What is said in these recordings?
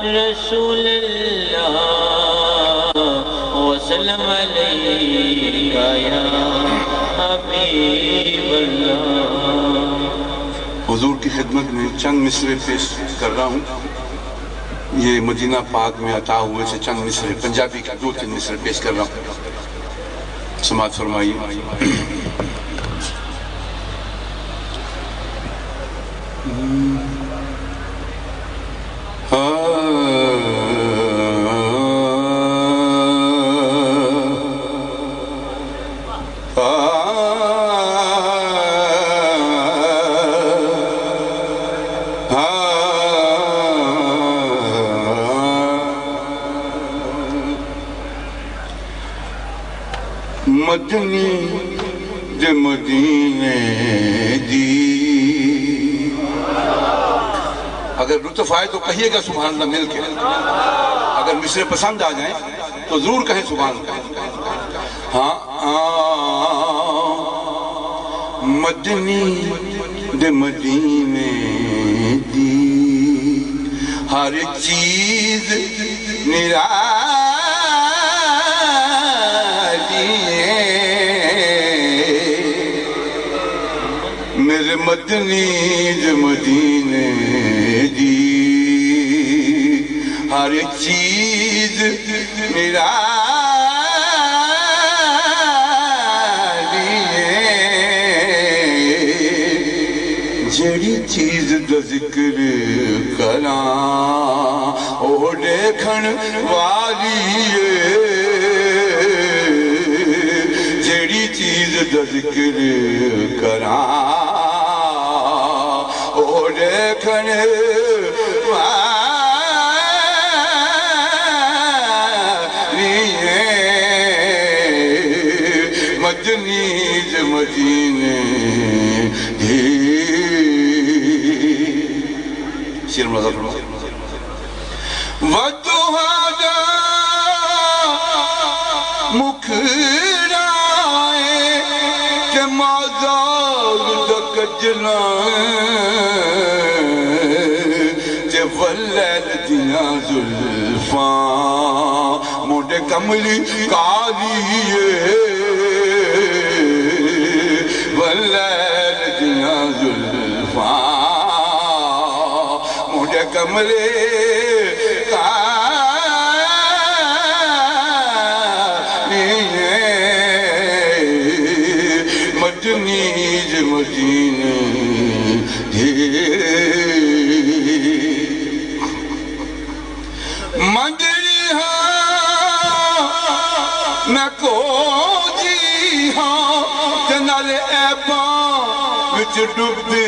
رسول اللہ وسلم علیکہ یا حبیب اللہ۔ حضور کی خدمت میں چند مصرے پیش کر رہا ہوں۔ یہ مدینہ پاک میں عطا ہوئے سے چند مصرے، پنجابی کے 2-3 مصرے پیش کر رہا ہوں، سماعت فرمائیے۔ مدنی دے مدینے دی، اگر لطف آئے تو کہیے گا سبحان اللہ مل کے، اگر مصرے پسند آ جائیں تو ضرور کہیں سبحان اللہ۔ مدنی دے مدینے دی، ہر چیز نرالی میرے مدنی دے مدینے دی، ہر چیز نرالی جڑی چیز دا ذکر کراں او دیکھن والی جڑی چیز دا ذکر کراں او دیکھن والی مدنی دے مدینے دی۔ شیر مزہ فرما وَدُّہَا دا مکھرائے کہ مازال دا کجلائے کہ واللیل دیاں زلفاں موڑے کملی کالیے واللیل دیاں زلفاں موڑے کملی مدنی دے مدینے دی، مندری ہاں میں کو جی ہاں تے نال ایباں وچ ڈبدی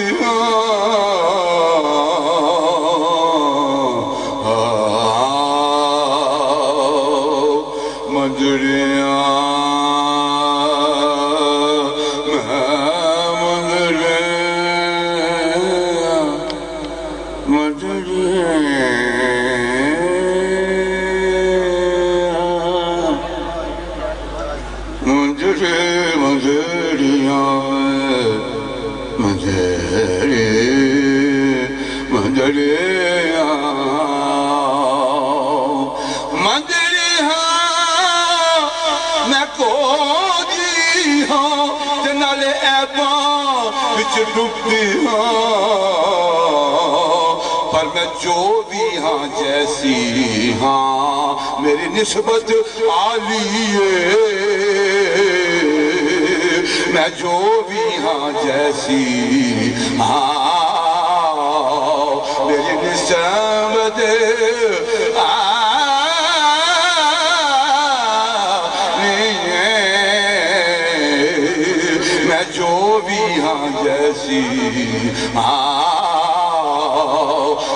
ڈبتی ہاں پر میں جو بھی ہاں جیسی ہاں میری نسبت عالی ہے، میں جو بھی ہاں جیسی ہاں میری نسبت میں جو بھی ہاں جیسی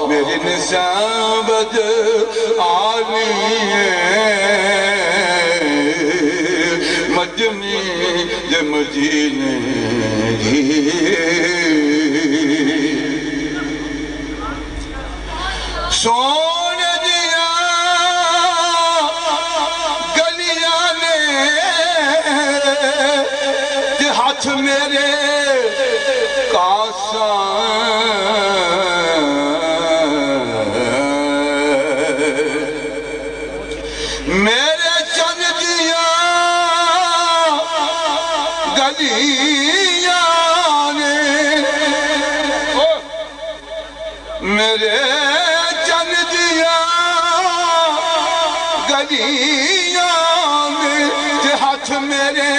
میری نسبت عالی مدنی دے مدینے دی۔ سون دیا گلیاں نے ہاتھ میرے کاساں میرے چند دیا گلیاں نے میرے چند دیا گلیاں نے ہاتھ میرے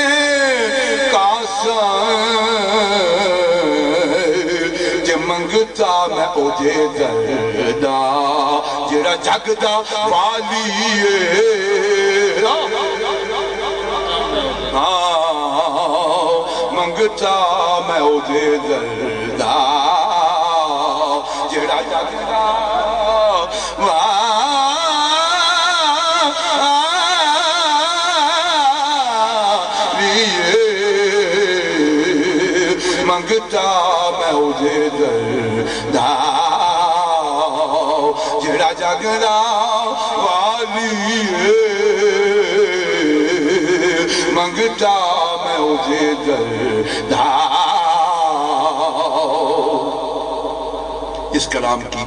منگتا میں اوجے دردا جڑا جگدا والی منگتا میں اوجے دردا جڑا جگدا منگتا میں اوجے دردا جڑا جگدا والی منگتا میں اوجے دردا اس کلام کی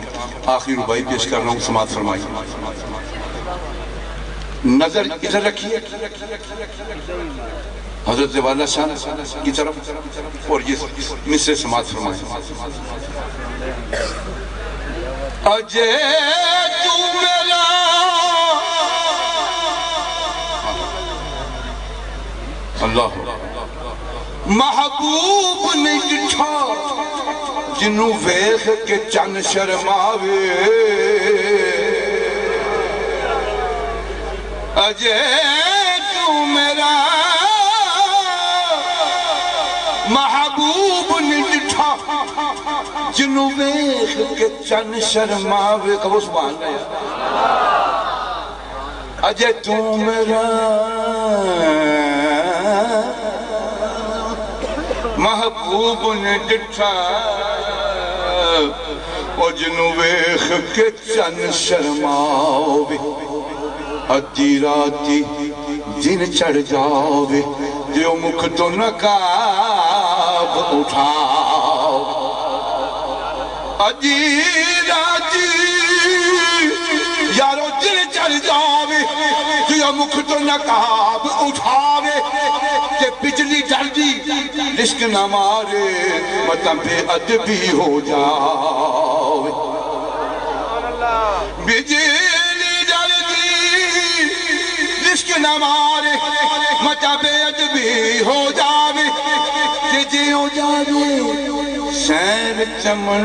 آخری ربائی پیش کر رہا ہوں سماعت فرمائیے نظر ادھر رکھیے حضرت والا شان کی طرف اور یہ مصرے سماعت فرمائیں اجے تو میرا اللہ محبوب نہیں ڈٹھا جنوں ویخ کے چن شرماوے اجے تو میرا محبوب نہیں ڈٹھا جنوں ویخ کے چن شرماوے کہو سبحان اللہ اجے تو میرا محبوب نہیں ڈٹھا اور جنوں ویخ کے چن شرماوے ادھی راتی دن چڑھ جاوے دیو مکھ تو نقاب اٹھاؤ ادھی راتی یارو دن چڑھ جاوے دیو مکھ تو نقاب اٹھاوے کہ بجلی ڈر دی رشک نہ مارے مطلب بے ادبی ہو جاوے بجلی ڈر دی رشک نہ مارے مطلب بے ادبی ہو جاوے کہ جی ہو جاوے شہر چمن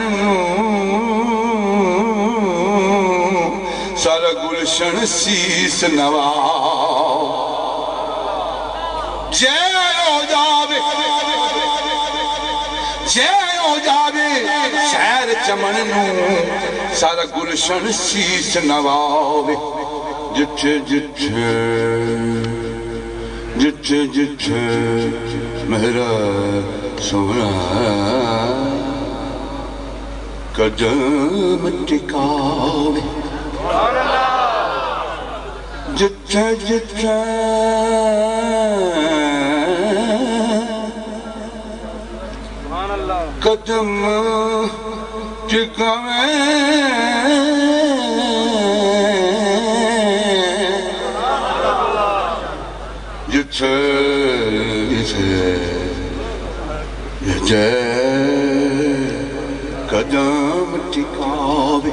سارا گلشن سیس نواؤ جے ہو جاوے شہر چمن سارا گلشن سیس نواوے جتھے جتھے میرا سونا قدم ٹکاوے جتھے قدم ٹکاوے جتھے قدم ٹکاوے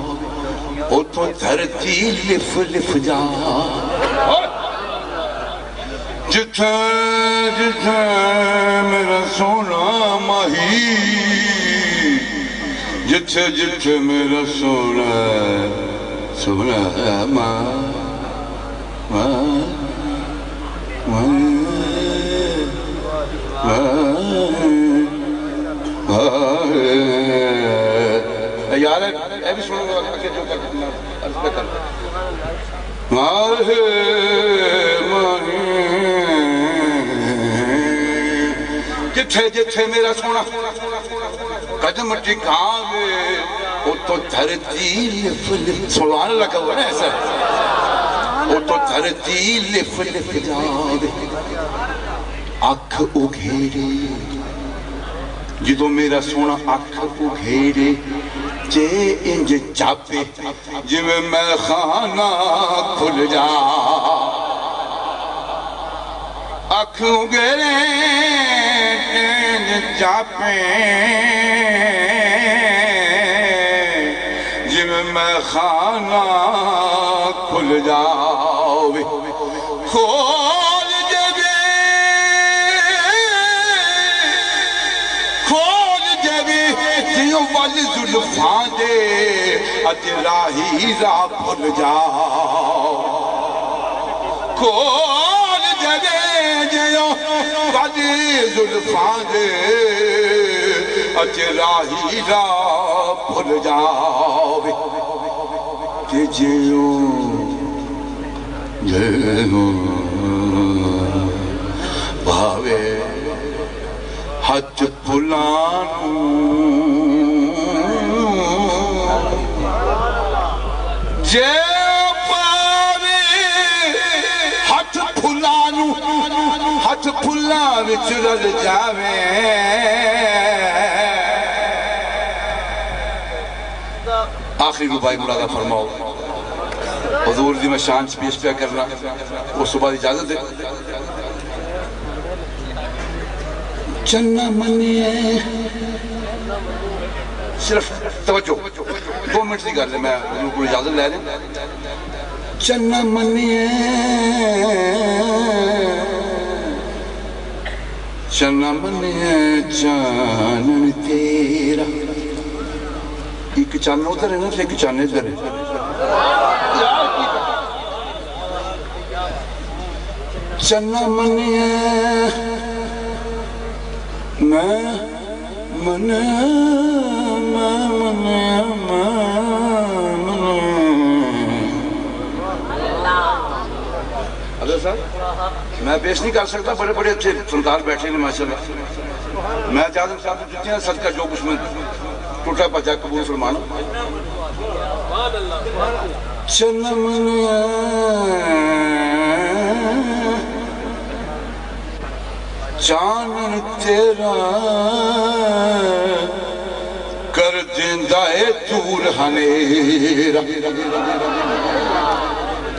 او تو دھرتی لف لف جا جتھے میرا سونا ماہی جتھے میرا سونا یار اے بھی سنو گا کہ جو کر مارے جتھے میرا سونا قدم ٹکاوے او تو دھرتی لف لف سبحان اللہ کا ہوا نا ایسا او تو دھرتی لف لف جاوے اکھ اگھیرے جدو میرا سونا اکھ اگھیرے جے انج چاپے جی میں خانہ کھل جا اکھوں گرے چاپیں جم میں خانہ کھل جاوے کھول جبے جیوں والی زلفاں دے اج راہی راہ بھول جاؤ کھول جبے جیوں والی زلفاں دے اج راہی راہ بھول جاؤ کہ جیوں بھاوے ہاتھ پھلانوں جے پاوے ہاتھ پھلانوں ہاتھ پھلاں وچ رل جاوے آخری ربائی مرادہ فرماؤ حضور دی میں شان پیش پیا کرنا وہ صبح اجازت ہے چنہ منیے صرف توجہ 2 منٹ دی گل ہے میں حضور کو اجازت لے دیں چنہ منیے چنہ منیے چانن تیرا ایک چانن ادھر ہے نا ایک چانن ادھر ہے چنہ منیے میں پیش نہیں کر سکتا بڑے بڑے اچھے فنکار بیٹھے ہیں ماشاءاللہ میں چاہتا ہوں صاحب جتنے ہیں صدقہ جو کچھ میں ٹوٹا پچا قبول فرمانا چنمن چانن تیرا کر دیندہ دور ہنیرا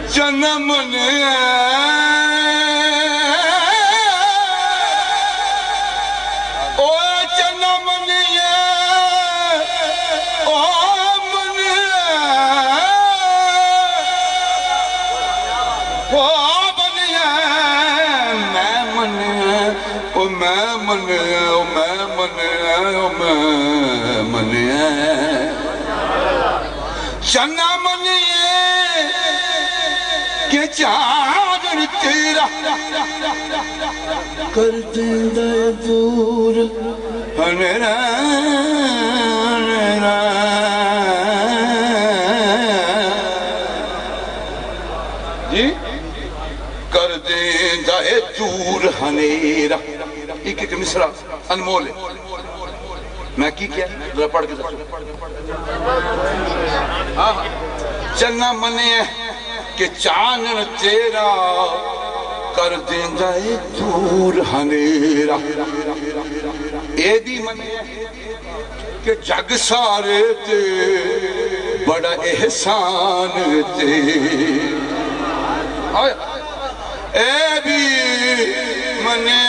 چنمن چنہ منیے کہ چانن تیرا کر دیندہ دور ہنیرا جی کر دیندہ دور ہنیرا ایک مصرع انمول ہے میں کی کیا ذرا پڑھ کے سکتا چنہ منے کہ چانن تیرا کر دیندہ دور ہنیرا اے دی منے کہ جگ سارے تے بڑا احسان تے اے بھی منے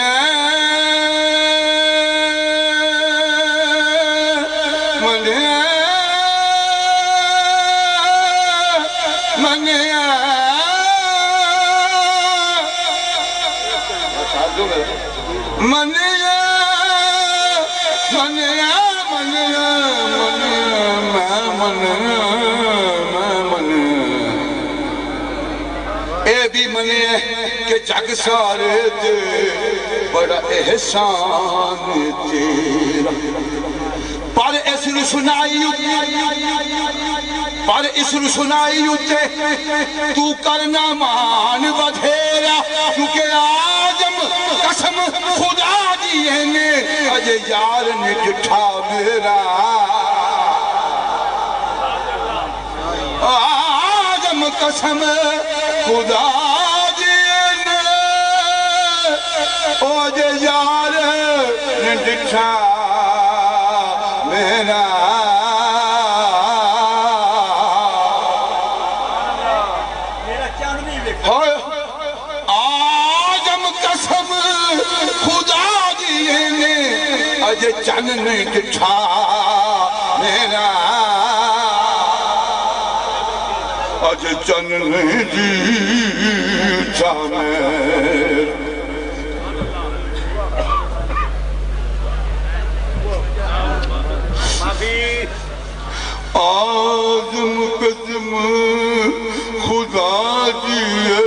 اے بھی منے کہ جگ سارے تے بڑا احسان تیرا پر اس نے سنائی اتے تو کرنا مان بدھیرا کیونکہ آدم قسم خدا دیئے نے اجے یار نے جٹھا میرا آدم قسم خدا دیئے نے اجے یار نے جٹھا میرا آدم قسم اج چن نہیں ڈٹھا میرا اج چن نہیں ڈٹھا میرا آزم قسم خدا دیئے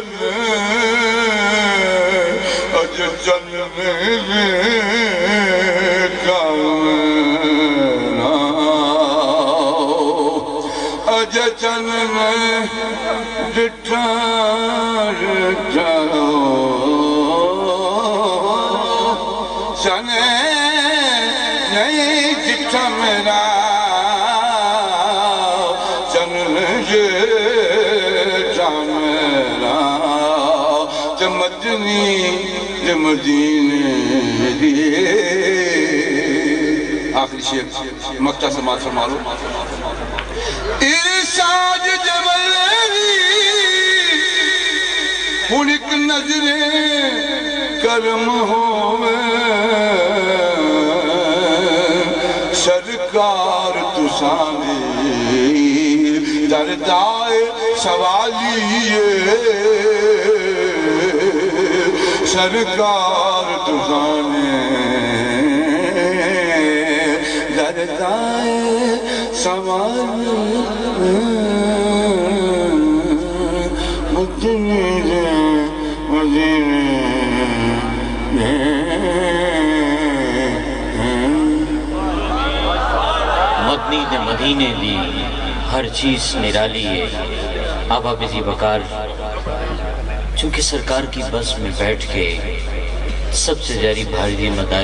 اج چن میرے کامنا اج چن میں ڈٹھا چن نہیں ڈٹھا میرا مدینے دیئے آخری شیئر مقتہ سماعت فرما لو ارشاد جبلی ہنک نظر کرم ہوئے سرکار تسانے دردائے سوالیے سرکار تسانے دردائے سوالیے مدینے مدنی دے مدینے دی ہر چیز نرالی ہے آبا بزی بکار چونکہ سرکار کی بس میں بیٹھ کے سب سے جاری بھاری مداری